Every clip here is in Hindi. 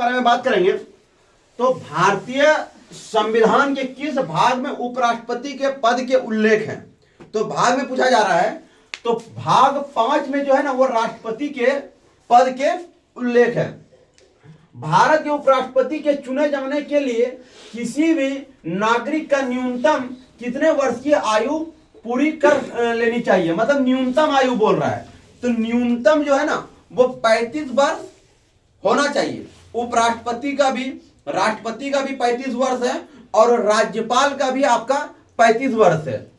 बारे में बात करेंगे तो भारतीय संविधान के किस भाग में उपराष्ट्रपति के पद के उल्लेख हैं? तो भाग में पूछा जा रहा है, तो भाग 5 में जो है ना वो राष्ट्रपति के पद के उल्लेख है। भारत के उपराष्ट्रपति के चुने जाने के लिए किसी भी नागरिक का न्यूनतम कितने वर्ष की आयु पूरी कर लेनी चाहिए, मतलब न्यूनतम आयु बोल रहा है, तो न्यूनतम जो है ना वो 35 वर्ष होना चाहिए। उपराष्ट्रपति का भी, राष्ट्रपति का भी 35 वर्ष है और राज्यपाल का भी आपका 35 वर्ष है।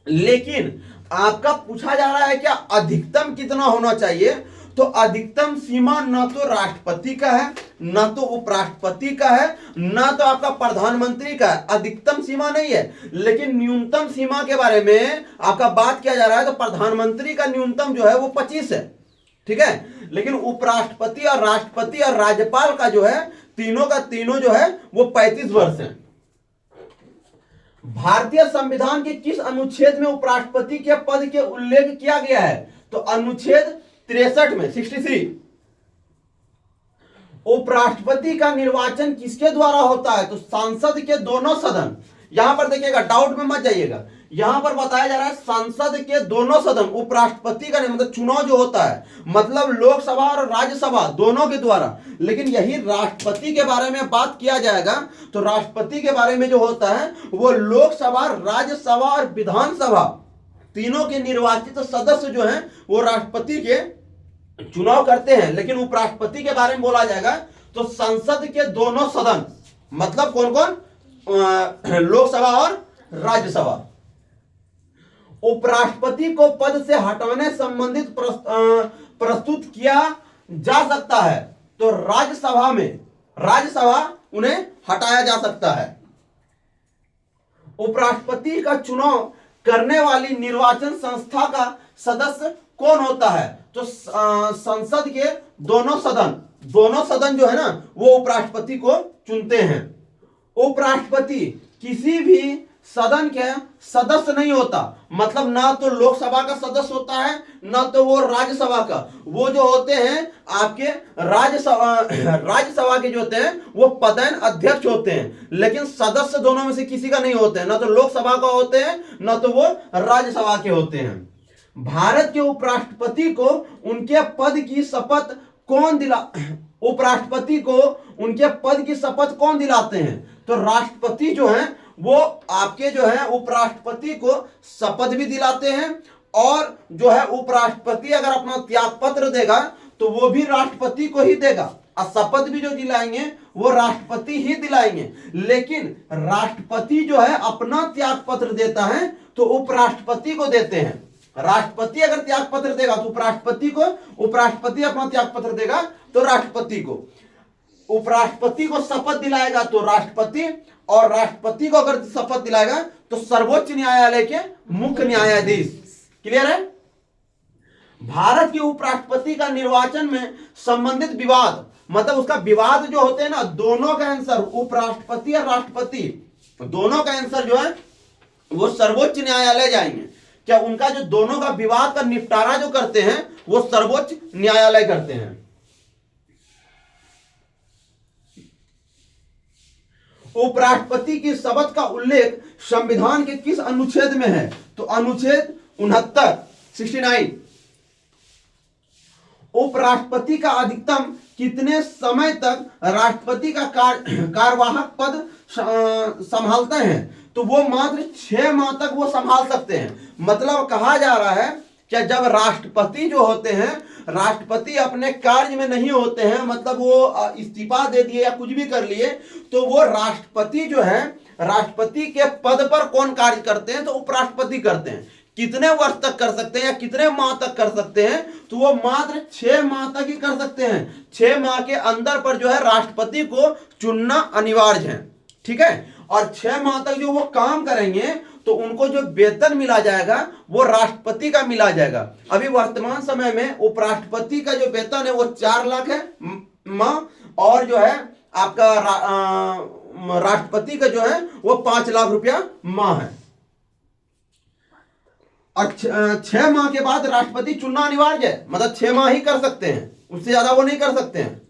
लेकिन आपका पूछा जा रहा है क्या अधिकतम कितना होना चाहिए, तो अधिकतम सीमा न तो राष्ट्रपति का है, न तो उपराष्ट्रपति का है, न तो आपका प्रधानमंत्री का है। अधिकतम सीमा नहीं है, लेकिन न्यूनतम सीमा के बारे में आपका बात किया जा रहा है। तो प्रधानमंत्री का न्यूनतम जो है वो 25 है, ठीक है। लेकिन उपराष्ट्रपति और राष्ट्रपति और राज्यपाल का जो है तीनों का तीनों जो है वो 35 वर्ष है। भारतीय संविधान के किस अनुच्छेद में उपराष्ट्रपति के पद के उल्लेख किया गया है? तो अनुच्छेद 63 में 63। उपराष्ट्रपति का निर्वाचन किसके द्वारा होता है? तो संसद के दोनों सदन। यहां पर देखिएगा, डाउट में मत जाइएगा, यहां पर बताया जा रहा है संसद के दोनों सदन उपराष्ट्रपति का नहीं, मतलब चुनाव जो होता है मतलब लोकसभा और राज्यसभा दोनों के द्वारा। लेकिन यही राष्ट्रपति के बारे में बात किया जाएगा तो राष्ट्रपति के बारे में जो होता है वो लोकसभा, राज्यसभा और विधानसभा तीनों के निर्वाचित सदस्य जो हैं वो राष्ट्रपति के चुनाव करते हैं। लेकिन उपराष्ट्रपति के बारे में बोला जाएगा तो संसद के दोनों सदन, मतलब कौन कौन? लोकसभा और राज्यसभा। उपराष्ट्रपति को पद से हटाने संबंधित प्रस्तुत किया जा सकता है, तो राज्यसभा उन्हें हटाया जा सकता है। उपराष्ट्रपति का चुनाव करने वाली निर्वाचन संस्था का सदस्य कौन होता है? तो संसद के दोनों सदन जो है ना वो उपराष्ट्रपति को चुनते हैं। उपराष्ट्रपति किसी भी सदन के सदस्य नहीं होता, मतलब ना तो लोकसभा का सदस्य होता है ना तो वो राज्यसभा का। वो जो होते हैं आपके राज्यसभा के जो होते हैं वो पदेन अध्यक्ष होते हैं, लेकिन सदस्य दोनों में से किसी का नहीं होते हैं, ना तो लोकसभा का होते हैं ना तो वो राज्यसभा के होते हैं। भारत के उपराष्ट्रपति को उनके पद की शपथ उपराष्ट्रपति को उनके पद की शपथ कौन दिलाते हैं? तो राष्ट्रपति जो है वो आपके जो है उपराष्ट्रपति को शपथ भी दिलाते हैं, और जो है उपराष्ट्रपति अगर अपना त्याग पत्र देगा तो वो भी राष्ट्रपति को ही देगा, और शपथ भी जो दिलाएंगे वो राष्ट्रपति ही दिलाएंगे। लेकिन राष्ट्रपति जो है अपना त्याग पत्र देता है तो उपराष्ट्रपति को देते हैं। राष्ट्रपति अगर त्याग पत्र देगा तो उपराष्ट्रपति को, उपराष्ट्रपति अपना त्याग पत्र देगा तो राष्ट्रपति को, उपराष्ट्रपति को शपथ दिलाएगा तो राष्ट्रपति, और राष्ट्रपति को अगर शपथ दिलाएगा तो सर्वोच्च न्यायालय के मुख्य न्यायाधीश। क्लियर है? भारत के उपराष्ट्रपति का निर्वाचन में संबंधित विवाद, मतलब उसका विवाद जो होते हैं ना, दोनों का आंसर उपराष्ट्रपति और राष्ट्रपति दोनों का आंसर जो है वो सर्वोच्च न्यायालय जाएंगे। क्या उनका जो दोनों का विवाद का निपटारा जो करते हैं वो सर्वोच्च न्यायालय करते हैं। उपराष्ट्रपति की शपथ का उल्लेख संविधान के किस अनुच्छेद में है? तो अनुच्छेद 69। उपराष्ट्रपति का अधिकतम कितने समय तक राष्ट्रपति का कार्यवाहक पद संभालते हैं? तो वो मात्र 6 माह तक वो संभाल सकते हैं। मतलब कहा जा रहा है कि जब राष्ट्रपति जो होते हैं, राष्ट्रपति अपने कार्य में नहीं होते हैं, मतलब वो इस्तीफा दे दिए या कुछ भी कर लिए, तो वो राष्ट्रपति जो है, राष्ट्रपति के पद पर कौन कार्य करते हैं? तो उपराष्ट्रपति करते हैं। कितने वर्ष तक कर सकते हैं या कितने माह तक कर सकते हैं? तो वो मात्र 6 माह तक ही कर सकते हैं। 6 माह के अंदर पर जो है राष्ट्रपति को चुनना अनिवार्य है, ठीक है। और 6 माह तक जो वो काम करेंगे तो उनको जो वेतन मिला जाएगा वो राष्ट्रपति का मिला जाएगा। अभी वर्तमान समय में उपराष्ट्रपति का जो वेतन है वो 4 लाख है माह, और जो है आपका राष्ट्रपति का जो है वो 5 लाख रुपया माह है। और 6 माह के बाद राष्ट्रपति चुनना अनिवार्य है, मतलब 6 माह ही कर सकते हैं, उससे ज्यादा वो नहीं कर सकते हैं।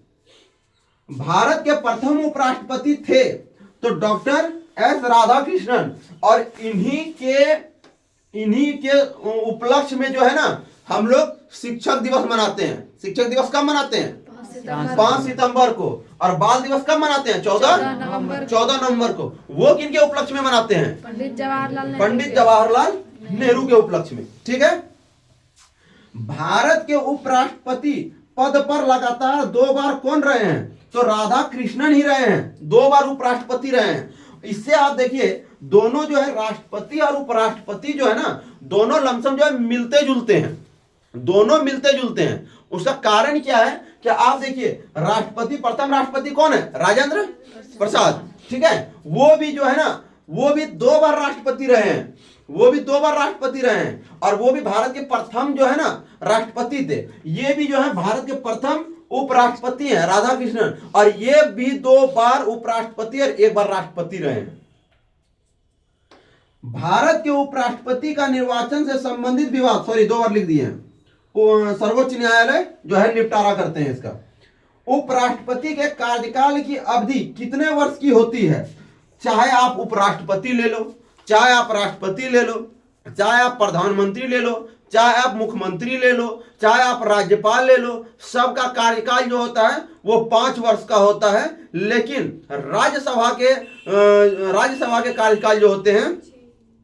भारत के प्रथम उपराष्ट्रपति थे तो डॉक्टर एस राधाकृष्णन, और इन्हीं के उपलक्ष्य में जो है ना हम लोग शिक्षक दिवस मनाते हैं। शिक्षक दिवस कब मनाते हैं? 5 सितंबर को। और बाल दिवस कब मनाते हैं? 14 नवंबर को। वो किनके उपलक्ष्य में मनाते हैं? पंडित जवाहरलाल नेहरू के उपलक्ष्य में। ठीक है। भारत के उपराष्ट्रपति पद पर लगातार 2 बार कौन रहे हैं? तो राधा कृष्णन ही रहे हैं, 2 बार उपराष्ट्रपति रहे हैं। इससे आप देखिए दोनों जो है राष्ट्रपति और उपराष्ट्रपति जो है ना दोनों लमसम जो है मिलते जुलते हैं, दोनों मिलते जुलते हैं। उसका कारण क्या है कि आप देखिए राष्ट्रपति, प्रथम राष्ट्रपति कौन है? राजेंद्र प्रसाद। ठीक है। वो भी जो है ना वो भी 2 बार राष्ट्रपति रहे हैं, वो भी 2 बार राष्ट्रपति रहे हैं, और वो भी भारत के प्रथम जो है ना राष्ट्रपति थे। ये भी जो है भारत के प्रथम उपराष्ट्रपति हैं राधा कृष्णन, और ये भी 2 बार उपराष्ट्रपति और 1 बार राष्ट्रपति रहे हैं। भारत के उपराष्ट्रपति का निर्वाचन से संबंधित विवाद 2 बार लिख दिए हैं, सर्वोच्च न्यायालय जो है निपटारा करते हैं इसका। उपराष्ट्रपति के कार्यकाल की अवधि कितने वर्ष की होती है? चाहे आप उपराष्ट्रपति ले लो, चाहे आप राष्ट्रपति ले लो, चाहे आप प्रधानमंत्री ले लो, चाहे आप मुख्यमंत्री ले लो, चाहे आप राज्यपाल ले लो, सबका कार्यकाल जो होता है वो 5 वर्ष का होता है। लेकिन राज्यसभा के कार्यकाल जो होते हैं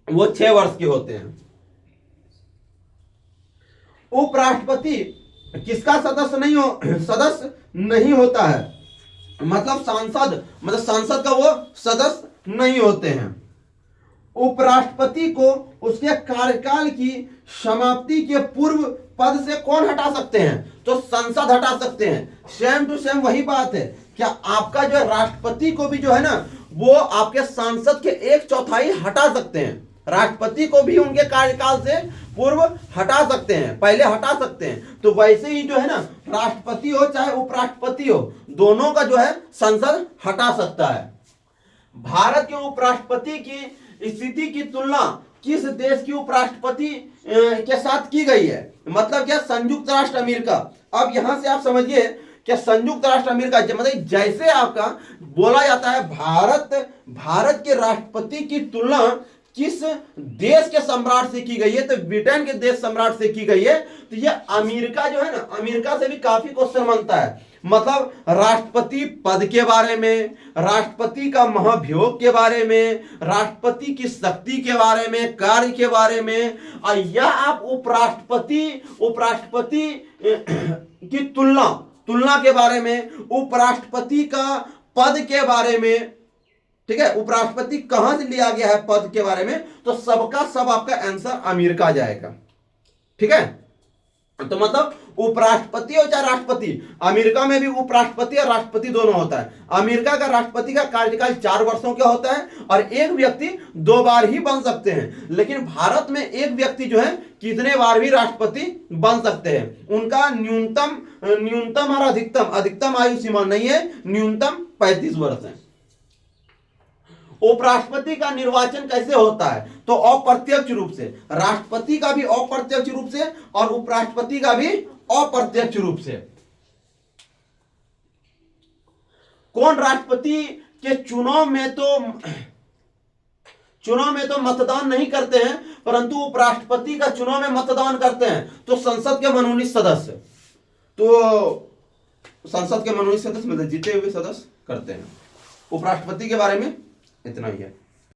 वो 6 वर्ष के होते हैं। उपराष्ट्रपति किसका सदस्य नहीं होता है? मतलब सांसद का वो सदस्य नहीं होते हैं। उपराष्ट्रपति को उसके कार्यकाल की समाप्ति के पूर्व पद से कौन हटा सकते हैं? तो संसद हटा सकते हैं। सेम टू सेम वही बात है। क्या आपका जो है राष्ट्रपति को भी जो है ना वो आपके सांसद के 1/4 हटा सकते हैं। राष्ट्रपति को भी उनके कार्यकाल से पूर्व हटा सकते हैं, पहले हटा सकते हैं। तो वैसे ही जो है ना राष्ट्रपति हो चाहे उपराष्ट्रपति हो, दोनों का जो है संसद हटा सकता है। भारत के उपराष्ट्रपति की स्थिति की तुलना किस देश की उपराष्ट्रपति के साथ की गई है? मतलब क्या? संयुक्त राष्ट्र अमेरिका। अब यहां से आप समझिए कि संयुक्त राष्ट्र अमेरिका मतलब जैसे आपका बोला जाता है भारत के राष्ट्रपति की तुलना किस देश के सम्राट से की गई है, तो ब्रिटेन के देश सम्राट से की गई है। तो ये अमेरिका जो है ना, अमेरिका से भी काफी क्वेश्चन बनता है। मतलब राष्ट्रपति पद के बारे में, राष्ट्रपति का महाभियोग के बारे में, राष्ट्रपति की शक्ति के बारे में, कार्य के बारे में, या आप उपराष्ट्रपति की तुलना के बारे में, उपराष्ट्रपति का पद के बारे में। ठीक है। उपराष्ट्रपति कहां से लिया गया है पद के बारे में, तो सबका सब आपका आंसर अमेरिका जाएगा। ठीक है। तो मतलब उपराष्ट्रपति और चाहे राष्ट्रपति, अमेरिका में भी उपराष्ट्रपति और राष्ट्रपति दोनों होता है। अमेरिका का राष्ट्रपति का कार्यकाल 4 वर्षों का होता है और एक व्यक्ति 2 बार ही बन सकते हैं। लेकिन भारत में एक व्यक्ति जो है कितने बार भी राष्ट्रपति बन सकते हैं। उनका न्यूनतम और अधिकतम आयु सीमा नहीं है, न्यूनतम 35 वर्ष है। उपराष्ट्रपति का निर्वाचन कैसे होता है? तो अप्रत्यक्ष रूप से। राष्ट्रपति का भी अप्रत्यक्ष रूप से और उपराष्ट्रपति का भी अप्रत्यक्ष रूप से। कौन राष्ट्रपति के चुनाव में तो मतदान नहीं करते हैं, परंतु उपराष्ट्रपति का चुनाव में मतदान करते हैं। तो संसद के मनोनीत सदस्य, तो संसद के मनोनीत सदस्य मतलब जीते हुए सदस्य करते हैं। उपराष्ट्रपति के बारे में इतना ही है।